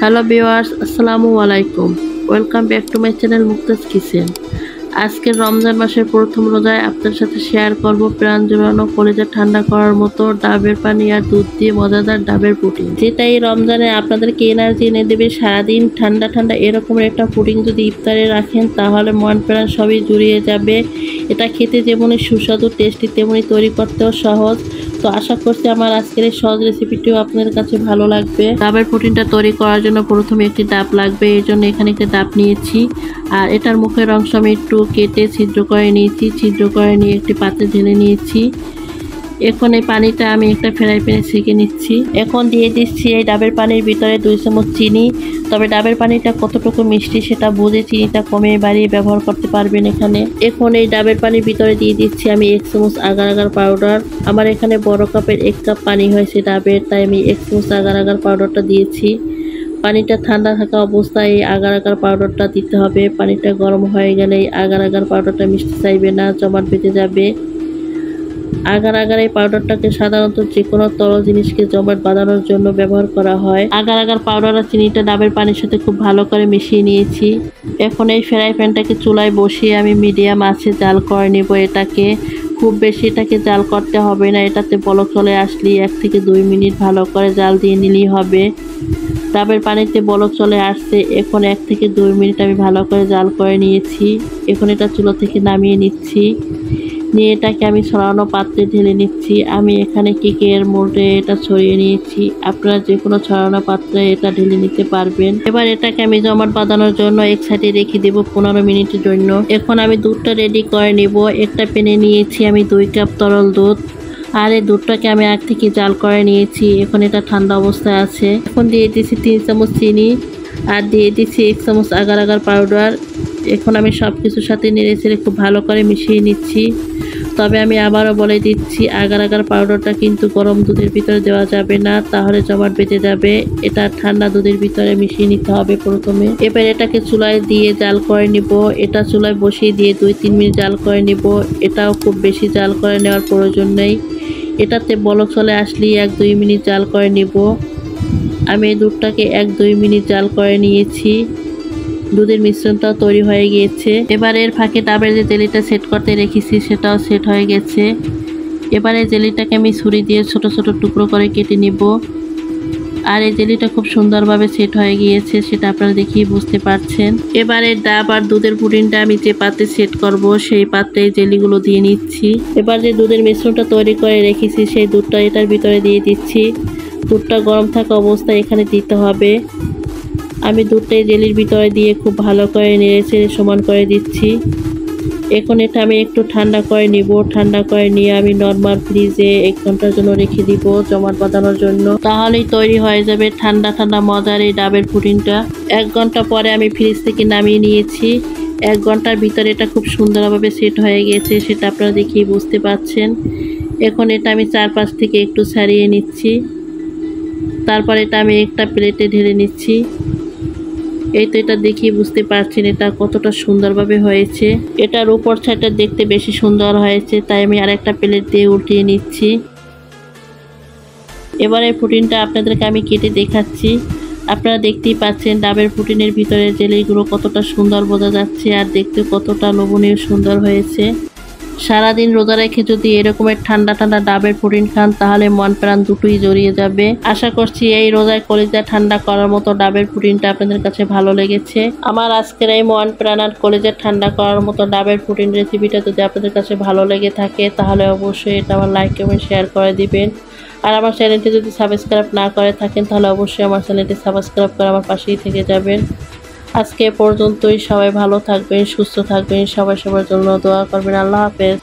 Hello viewers, আসসালামু আলাইকুম। Welcome back to my channel Muktaj kitchen. আজকের রমজান মাসের প্রথম রোজায় আপনার সাথে শেয়ার করব প্রাণ জোড়ানো কলিজা ঠান্ডা করার মতো ডাবের পানি আর দুধ দিয়ে মজাদার ডাবের পুডিং, যেটা এই রমজানে আপনাদেরকে এনার্জি এনে দেবে। সারাদিন ঠান্ডা ঠান্ডা এরকমের একটা পুডিং যদি ইফতারে রাখেন তাহলে মন প্রাণ সবই জুড়িয়ে যাবে। এটা খেতে যেমনই সুস্বাদু টেস্টি তেমনি তৈরি করতেও সহজ। তো আশা করছি আমার আজকের এই সহজ রেসিপিটিও আপনাদের কাছে ভালো লাগবে। ডাবের পুডিংটা তৈরি করার জন্য প্রথমে একটি ডাব লাগবে, এই জন্য এখানে একটি ডাব নিয়েছি। আর এটার মুখের অংশ আমি একটু কেটে ছিদ্র করে নিয়েছি। ছিদ্র করে নিয়ে একটি পাত্রে ঢেলে নিয়েছি। এখন এই পানিটা আমি একটা ফ্রাই প্যানে ছেঁকে নিচ্ছি। এখন দিয়ে দিচ্ছি এই ডাবের পানির ভিতরে 2 চামচ চিনি। তবে ডাবের পানিটা কতটুকু মিষ্টি সেটা বুঝে চিনিটা কমে বাড়িয়ে ব্যবহার করতে পারবেন এখানে। এখন এই ডাবের পানির ভিতরে দিয়ে দিচ্ছি আমি 1 চামচ আগার আগার পাউডার। আমার এখানে বড় কাপের 1 কাপ পানি হয়েছে ডাবের, তাই আমি 1 চামচ আগার আগার পাউডারটা দিয়েছি। পানিটা ঠান্ডা থাকা অবস্থায় এই আগার আগার পাউডারটা দিতে হবে। পানিটা গরম হয়ে গেলে আগার আগার পাউডারটা মিশতে চাইবে না, জমাট বেঁধে যাবে। আগার আগার এই পাউডারটাকে সাধারণত যে কোনো তরল জিনিসকে জমাট বাঁধানোর জন্য ব্যবহার করা হয়। আগার আগার পাউডার আর চিনিটা ডাবের পানির সাথে খুব ভালো করে মিশিয়ে নিয়েছি। এখন এই ফ্রাই প্যানটাকে চুলায় বসিয়ে আমি মিডিয়াম আঁচে জাল করে নেব। এটাকে খুব বেশি এটাকে জাল করতে হবে না, এটাতে বলক চলে আসলেই 1 থেকে 2 মিনিট ভালো করে জাল দিয়ে নিলেই হবে। ডাবের পানিতে বলক চলে আসছে, এখন 1 থেকে 2 মিনিট আমি ভালো করে জাল করে নিয়েছি। এখন এটা চুলা থেকে নামিয়ে নিচ্ছি। নিয়ে এটাকে আমি ছড়ানো পাত্রে ঢেলে নিচ্ছি। আমি এখানে কেকের মোল্ডে এটা ছড়িয়ে নিয়েছি, আপনারা যে কোনো ছড়ানো পাত্রে এটা ঢেলে নিতে পারবেন। এবার এটাকে আমি জমাট বাঁধানোর জন্য এক সাইডে রেখে দেব 15 মিনিটের জন্য। এখন আমি দুধটা রেডি করে নেব। একটা প্যানে নিয়েছি আমি 2 কাপ তরল দুধ, আর এই দুধটাকে আমি আগ থেকে জাল করে নিয়েছি। এখন এটা ঠান্ডা অবস্থায় আছে। এখন দিয়ে দিচ্ছি 3 চামচ চিনি, আর দিয়ে দিচ্ছি 1 চামচ আগার আগার পাউডার। এখন আমি সব কিছুর সাথে নেড়ে চেড়ে খুব ভালো করে মিশিয়ে নিচ্ছি। তবে আমি আবারও বলে দিচ্ছি, আগার আগার পাউডারটা কিন্তু গরম দুধের ভিতরে দেওয়া যাবে না, তাহলে জমাট বেঁধে যাবে। এটা ঠান্ডা দুধের ভিতরে মিশিয়ে নিতে হবে প্রথমে। এবার এটাকে চুলায় দিয়ে জাল করে নিব। এটা চুলায় বসিয়ে দিয়ে 2-3 মিনিট জাল করে নিব। এটাও খুব বেশি জাল করে নেওয়ার প্রয়োজন নেই। এটাতে বলক চলে আসলেই 1-2 মিনিট জাল করে নিব। আমি এই দুধটাকে 1-2 মিনিট জাল করে নিয়েছি। দুধের মিশ্রণটাও তৈরি হয়ে গিয়েছে। এবার এর ফাঁকে ডাবের যে জেলিটা সেট করতে রেখেছি সেটাও সেট হয়ে গেছে। এবার এই জেলিটাকে আমি ছুরি দিয়ে ছোট ছোট টুকরো করে কেটে নিব। আর এই জেলিটা খুব সুন্দরভাবে সেট হয়ে গিয়েছে, সেটা আপনারা দেখেই বুঝতে পারছেন। এবার এই ডাব আর দুধের পুডিংটা আমি যে পাত্রে সেট করব সেই পাত্রে এই জেলিগুলো দিয়ে নিচ্ছি। এবার যে দুধের মিশ্রণটা তৈরি করে রেখেছি সেই দুধটা এটার ভিতরে দিয়ে দিচ্ছি। দুধটা গরম থাকা অবস্থায় এখানে দিতে হবে। আমি দুধটা জেলির ভিতরে দিয়ে খুব ভালো করে নেড়ে চেড়ে সমান করে দিচ্ছি। এখন এটা আমি একটু ঠান্ডা করে নিব। ঠান্ডা করে নিয়ে আমি নরমাল ফ্রিজে 1 ঘন্টার জন্য রেখে দিব জমাট বাঁধানোর জন্য। তাহলেই তৈরি হয়ে যাবে ঠান্ডা ঠান্ডা মজার এই ডাবের পুডিংটা। 1 ঘন্টা পরে আমি ফ্রিজ থেকে নামিয়ে নিয়েছি। 1 ঘন্টার ভিতরে এটা খুব সুন্দরভাবে সেট হয়ে গেছে, সেটা আপনারা দেখেই বুঝতে পারছেন। এখন এটা আমি চারপাশ থেকে একটু ছাড়িয়ে নিচ্ছি। তারপর এটা আমি একটা প্লেটে ঢেলে নিচ্ছি। এই তো এটা দেখেই বুঝতে পারছেন এটা কতটা সুন্দরভাবে হয়েছে। এটার উপর সাইডটা দেখতে বেশি সুন্দর হয়েছে, তাই আমি আরেকটা প্লেট দিয়ে উল্টিয়ে নিচ্ছি। এবার এই পুডিংটা আপনাদেরকে আমি কেটে দেখাচ্ছি। আপনারা দেখতেই পাচ্ছেন ডাবের পুডিংয়ের ভিতরে জেলিগুলো কতটা সুন্দর বোঝা যাচ্ছে, আর দেখতে কতটা লোভনীয় সুন্দর হয়েছে। সারাদিন রোজা রেখে যদি এরকমের ঠান্ডা ঠান্ডা ডাবের পুডিং খান তাহলে মন প্রাণ দুটোই জড়িয়ে যাবে। আশা করছি এই রোজায় কলিজা ঠান্ডা করার মতো ডাবের পুডিংটা আপনাদের কাছে ভালো লেগেছে। আমার আজকের এই মন প্রাণ আর কলিজা ঠান্ডা করার মতো ডাবের পুডিং রেসিপিটা যদি আপনাদের কাছে ভালো লেগে থাকে তাহলে অবশ্যই এটা আমার লাইক কমেন্ট শেয়ার করে দিবেন। আর আমার চ্যানেলটি যদি সাবস্ক্রাইব না করে থাকেন তাহলে অবশ্যই আমার চ্যানেলটি সাবস্ক্রাইব করে আমার পাশেই থেকে যাবেন। আজকে পর্যন্তই। সবাই ভালো থাকবেন, সুস্থ থাকবেন, সবাই সবার জন্য দোয়া করবেন। আল্লাহ হাফেজ।